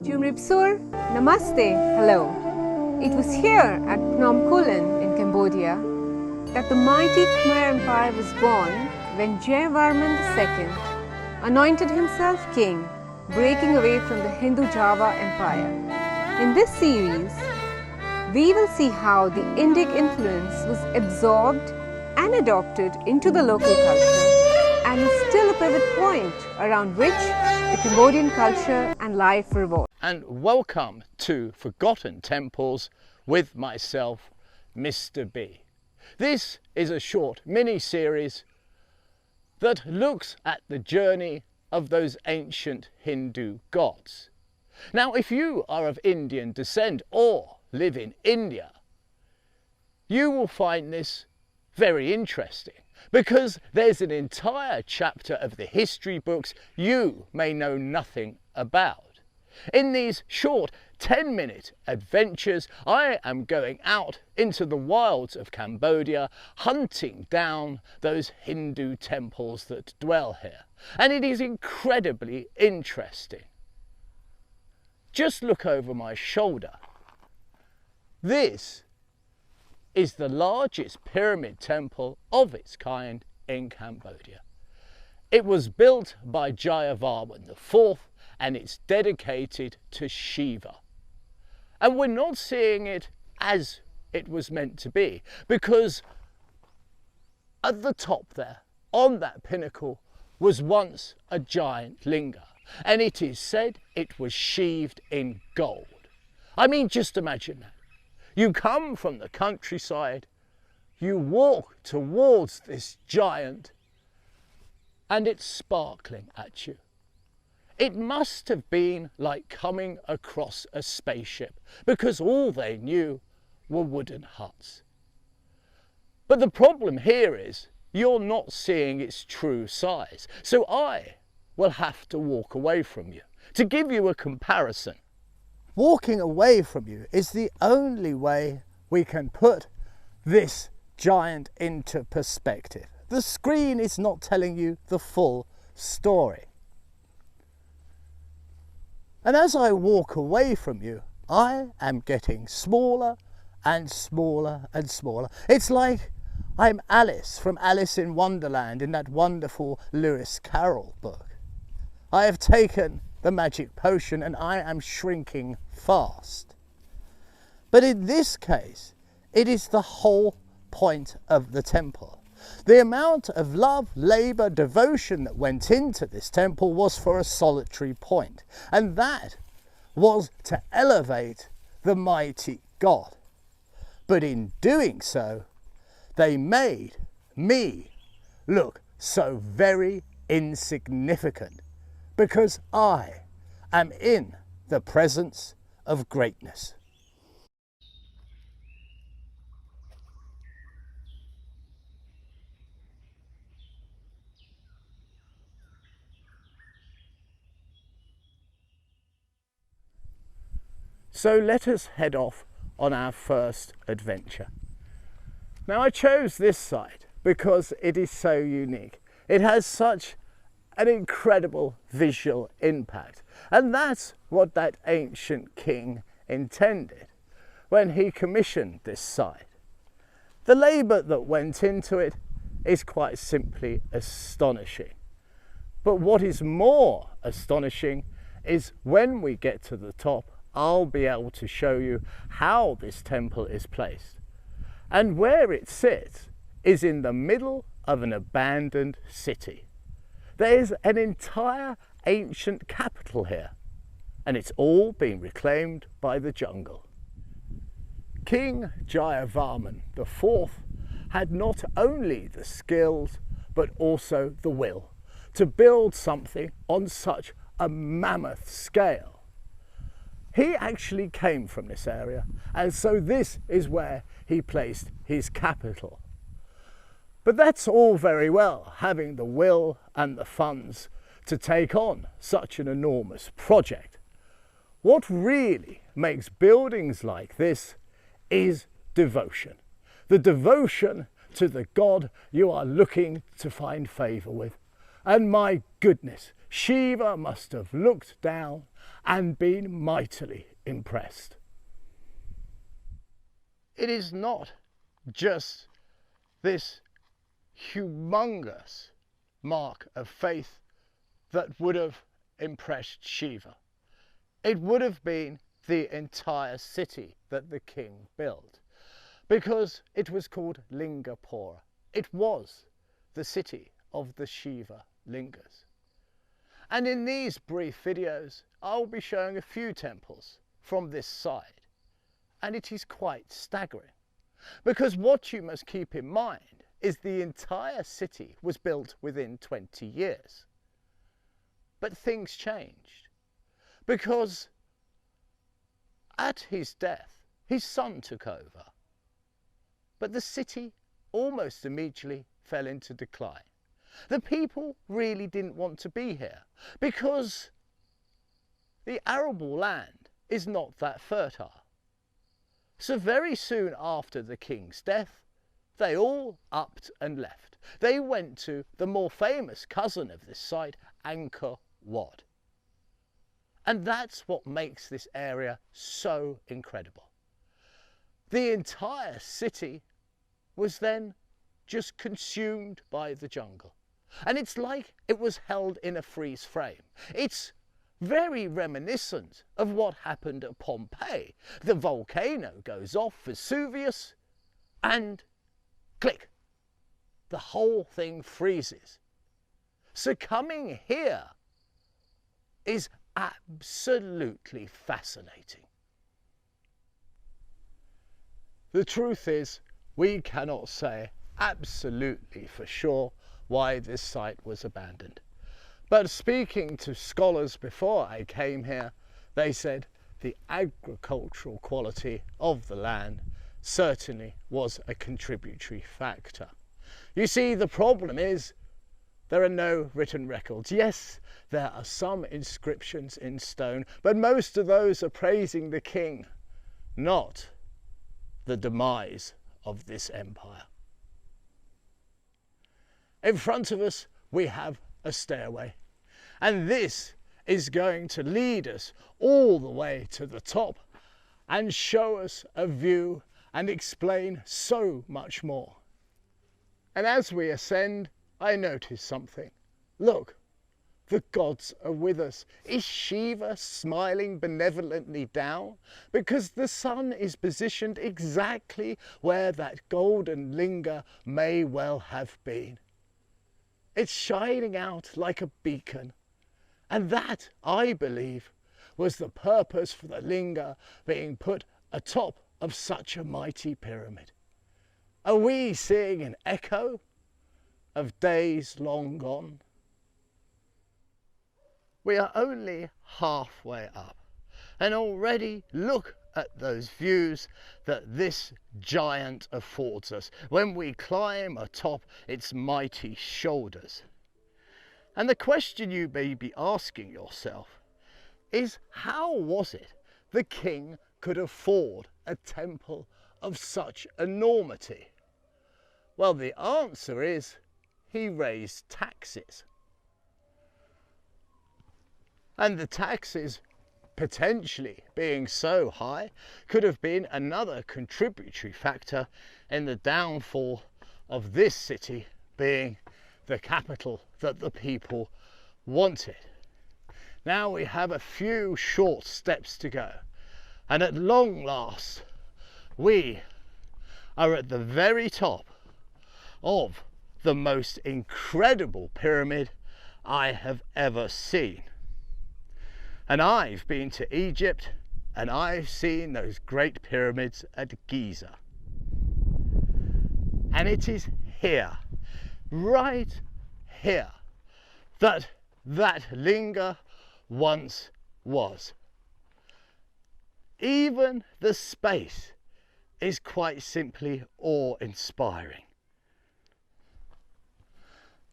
Chumripsur, Namaste, hello. It was here at Phnom Kulen in Cambodia that the mighty Khmer Empire was born when Jayavarman II anointed himself king, breaking away from the Hindu Java Empire. In this series, we will see how the Indic influence was absorbed and adopted into the local culture and is still a pivot point around which the Cambodian culture and life revolve. And welcome to Forgotten Temples with myself, Mr. B. This is a short mini-series that looks at the journey of those ancient Hindu gods. Now, if you are of Indian descent or live in India, you will find this very interesting because there's an entire chapter of the history books you may know nothing about. In these short 10-minute adventures, I am going out into the wilds of Cambodia, hunting down those Hindu temples that dwell here. And it is incredibly interesting. Just look over my shoulder. This is the largest pyramid temple of its kind in Cambodia. It was built by Jayavarman IV and it's dedicated to Shiva. And we're not seeing it as it was meant to be, because at the top there, on that pinnacle, was once a giant linga, and it is said it was sheathed in gold. I mean, just imagine that. You come from the countryside, you walk towards this giant, and it's sparkling at you. It must have been like coming across a spaceship, because all they knew were wooden huts. But the problem here is you're not seeing its true size, so I will have to walk away from you to give you a comparison. Walking away from you is the only way we can put this giant into perspective. The screen is not telling you the full story. And as I walk away from you, I am getting smaller and smaller and smaller. It's like I'm Alice from Alice in Wonderland in that wonderful Lewis Carroll book. I have taken the magic potion and I am shrinking fast. But in this case, it is the whole point of the temple. The amount of love, labour, devotion that went into this temple was for a solitary point, and that was to elevate the mighty God. But in doing so, they made me look so very insignificant, because I am in the presence of greatness. So let us head off on our first adventure. Now, I chose this site because it is so unique. It has such an incredible visual impact, and that's what that ancient king intended when he commissioned this site. The labour that went into it is quite simply astonishing. But what is more astonishing is when we get to the top, I'll be able to show you how this temple is placed. And where it sits is in the middle of an abandoned city. There is an entire ancient capital here, and it's all been reclaimed by the jungle. King Jayavarman IV had not only the skills, but also the will to build something on such a mammoth scale. He actually came from this area, and so this is where he placed his capital. But that's all very well, having the will and the funds to take on such an enormous project. What really makes buildings like this is devotion. The devotion to the God you are looking to find favour with. And my goodness, Shiva must have looked down and been mightily impressed. It is not just this humongous mark of faith that would have impressed Shiva. It would have been the entire city that the king built, because it was called Lingapura. It was the city of the Shiva lingas. And in these brief videos, I'll be showing a few temples from this side, and it is quite staggering, because what you must keep in mind is the entire city was built within 20 years. But things changed, because at his death, his son took over. But the city almost immediately fell into decline. The people really didn't want to be here, because the arable land is not that fertile. So very soon after the king's death, they all upped and left. They went to the more famous cousin of this site, Angkor Wat. And that's what makes this area so incredible. The entire city was then just consumed by the jungle. And it's like it was held in a freeze frame. It's very reminiscent of what happened at Pompeii. The volcano goes off, Vesuvius, and click, the whole thing freezes. So coming here is absolutely fascinating. The truth is, we cannot say absolutely for sure why this site was abandoned. But speaking to scholars before I came here, they said the agricultural quality of the land certainly was a contributory factor. You see, the problem is there are no written records. Yes, there are some inscriptions in stone, but most of those are praising the king, not the demise of this empire. In front of us, we have a stairway, and this is going to lead us all the way to the top and show us a view and explain so much more. And as we ascend, I notice something. Look, the gods are with us. Is Shiva smiling benevolently down? Because the sun is positioned exactly where that golden linga may well have been. It's shining out like a beacon. And that, I believe, was the purpose for the linga being put atop of such a mighty pyramid. Are we seeing an echo of days long gone? We are only halfway up, and already look at those views that this giant affords us when we climb atop its mighty shoulders. And the question you may be asking yourself is, how was it the king could afford a temple of such enormity? Well, the answer is he raised taxes. And the taxes, potentially being so high, could have been another contributory factor in the downfall of this city being the capital that the people wanted. Now we have a few short steps to go, and at long last we are at the very top of the most incredible pyramid I have ever seen. And I've been to Egypt, and I've seen those great pyramids at Giza. And it is here, right here, that linga once was. Even the space is quite simply awe-inspiring.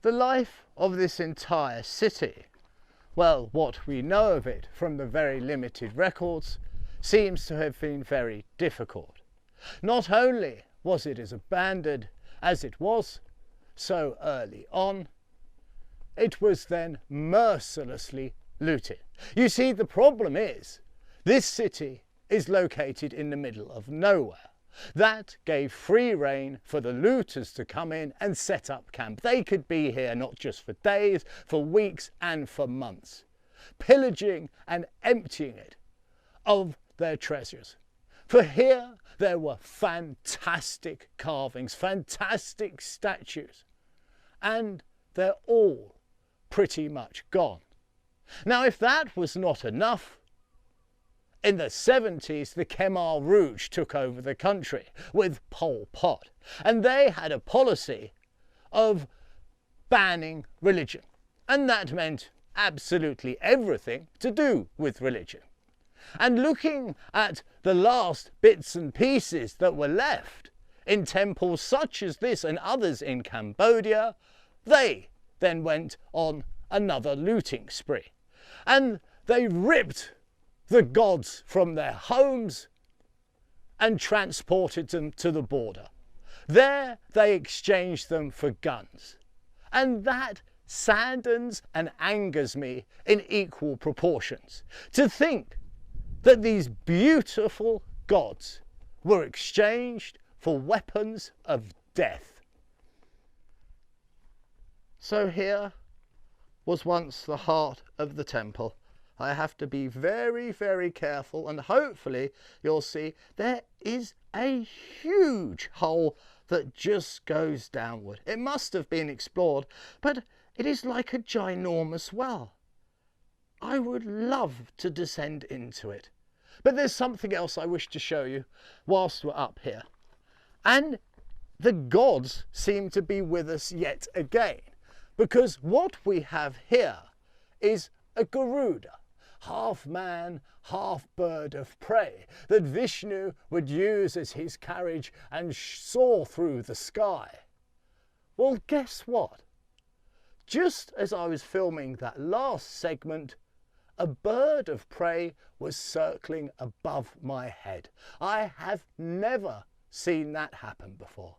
The life of this entire city, well, what we know of it from the very limited records, seems to have been very difficult. Not only was it as abandoned as it was so early on, it was then mercilessly looted. You see, the problem is, this city is located in the middle of nowhere. That gave free rein for the looters to come in and set up camp. They could be here not just for days, for weeks and for months, pillaging and emptying it of their treasures. For here there were fantastic carvings, fantastic statues, and they're all pretty much gone. Now, if that was not enough, in the 70s, the Khmer Rouge took over the country with Pol Pot, and they had a policy of banning religion, and that meant absolutely everything to do with religion. And looking at the last bits and pieces that were left in temples such as this and others in Cambodia, they then went on another looting spree, and they ripped the gods from their homes and transported them to the border. There they exchanged them for guns. And that saddens and angers me in equal proportions. To think that these beautiful gods were exchanged for weapons of death. So here was once the heart of the temple. I have to be very, very careful, and hopefully you'll see there is a huge hole that just goes downward. It must have been explored, but it is like a ginormous well. I would love to descend into it. But there's something else I wish to show you whilst we're up here. And the gods seem to be with us yet again, because what we have here is a Garuda, half man, half bird of prey, that Vishnu would use as his carriage and soar through the sky. Well, guess what? Just as I was filming that last segment, a bird of prey was circling above my head. I have never seen that happen before.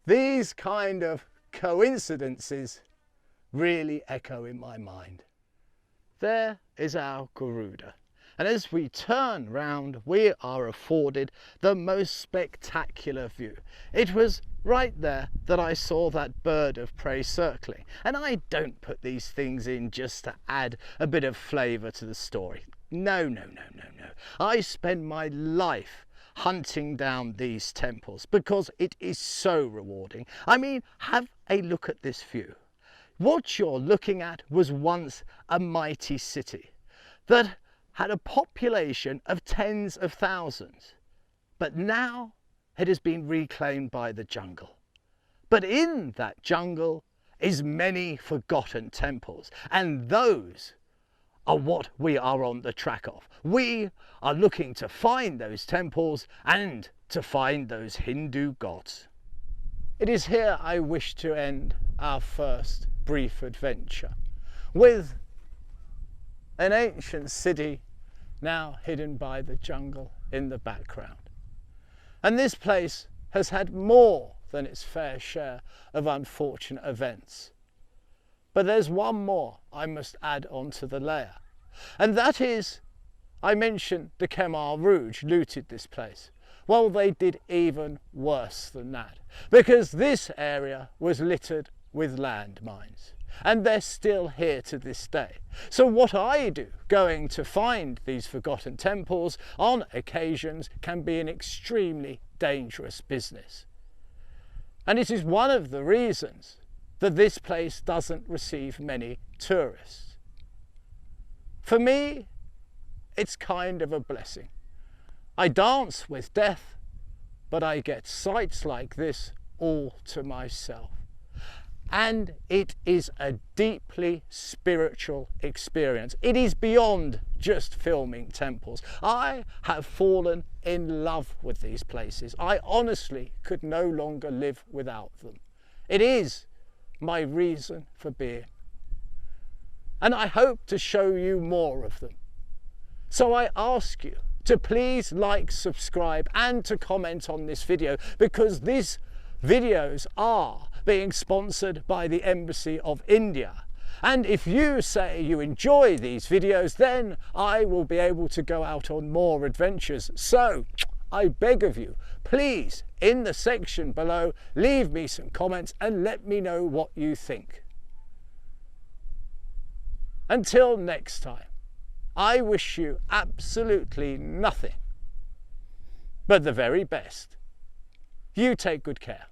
These kind of coincidences really echo in my mind. There is our Garuda, and as we turn round we are afforded the most spectacular view. It was right there that I saw that bird of prey circling, and I don't put these things in just to add a bit of flavour to the story. No. I spend my life hunting down these temples because it is so rewarding. I mean, have a look at this view. What you're looking at was once a mighty city that had a population of tens of thousands, but now it has been reclaimed by the jungle. But in that jungle is many forgotten temples, and those are what we are on the track of. We are looking to find those temples and to find those Hindu gods. It is here I wish to end our first brief adventure, with an ancient city now hidden by the jungle in the background. And this place has had more than its fair share of unfortunate events. But there's one more I must add onto the layer, and that is, I mentioned the Khmer Rouge looted this place. Well, they did even worse than that, because this area was littered with landmines, and they're still here to this day. So what I do going to find these forgotten temples on occasions can be an extremely dangerous business. And it is one of the reasons that this place doesn't receive many tourists. For me, it's kind of a blessing. I dance with death, but I get sights like this all to myself. And it is a deeply spiritual experience. It is beyond just filming temples. I have fallen in love with these places. I honestly could no longer live without them. It is my reason for being. And I hope to show you more of them. So I ask you to please like, subscribe and to comment on this video, because these videos are being sponsored by the Embassy of India. And if you say you enjoy these videos, then I will be able to go out on more adventures. So I beg of you, please, in the section below, leave me some comments and let me know what you think. Until next time, I wish you absolutely nothing but the very best. You take good care.